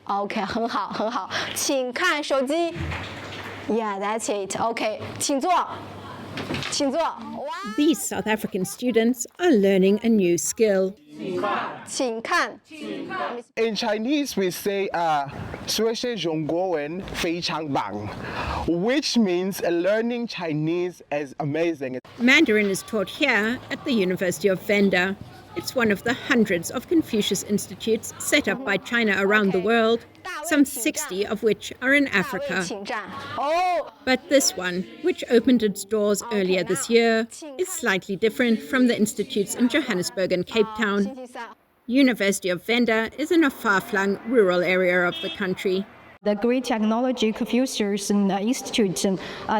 OK， 很好，很好，请看手机。Yeah, that's it. OK， 请坐，请坐。Wow. These South African students are learning a new skill. 请看。In Chinese, we say 学习中国文非常棒, which means learning Chinese is amazing. Mandarin is taught here at the University of Venda. It's one of the hundreds of Confucius Institutes set up by China around the world, some 60 of which are in Africa. But this one, which opened its doors earlier this year, is slightly different from the institutes in Johannesburg and Cape Town. University of Venda is in a far-flung rural area of the country. The Great Technology Confucius Institute,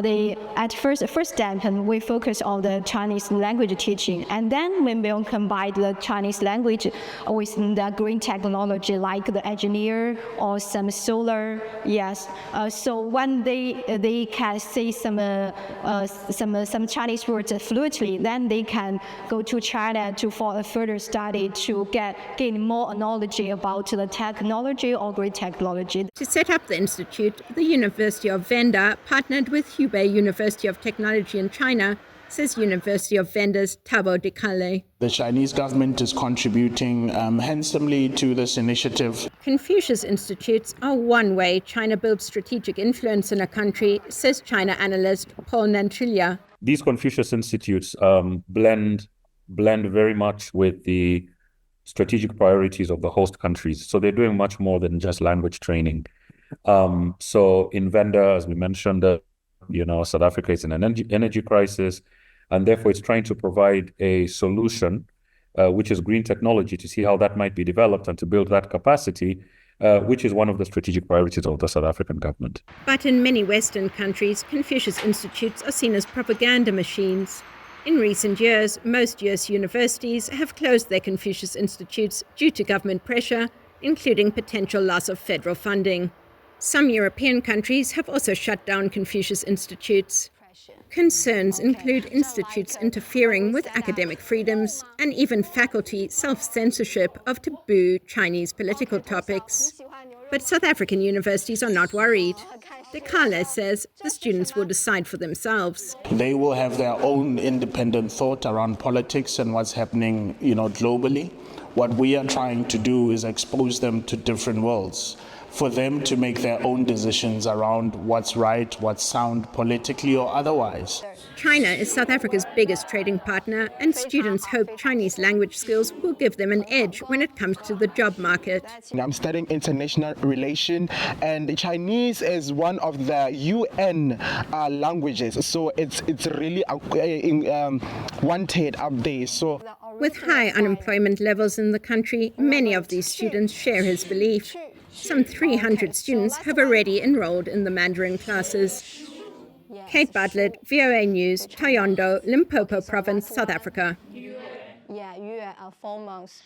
they at first step, we focus on the Chinese language teaching, and then we will combine the Chinese language with the green technology, like the engineer or some solar. Yes. So when they can say some Chinese words fluently, then they can go to China for a further study to gain more knowledge about the technology or green technology. To set up the institute, the University of Venda partnered with Hubei University of Technology in China, says University of Venda's Thabo Dikale. The Chinese government is contributing handsomely to this initiative. Confucius Institutes are one way China builds strategic influence in a country, says China analyst Paul Nantrilia. These Confucius Institutes blend very much with the strategic priorities of the host countries. So they're doing much more than just language training. So in Venda, as we mentioned, South Africa is in an energy crisis, and therefore it's trying to provide a solution, which is green technology, to see how that might be developed and to build that capacity, which is one of the strategic priorities of the South African government. But in many Western countries, Confucius Institutes are seen as propaganda machines. In recent years, most US universities have closed their Confucius Institutes due to government pressure, including potential loss of federal funding. Some European countries have also shut down Confucius Institutes. Concerns include institutes interfering with academic freedoms and even faculty self-censorship of taboo Chinese political topics. But South African universities are not worried. Dekale says the students will decide for themselves. They will have their own independent thought around politics and what's happening, globally. What we are trying to do is expose them to different worlds, for them to make their own decisions around what's right, what's sound politically or otherwise. China is South Africa's biggest trading partner, and students hope Chinese language skills will give them an edge when it comes to the job market. I'm studying international relations, and Chinese is one of the UN languages, so it's really wanted up there. So, with high unemployment levels in the country, many of these students share his belief. Some 300 students have already enrolled in the Mandarin classes. Kate Bartlett, VOA News, Thohoyandou, Limpopo Province, South Africa. Yeah, 4 months.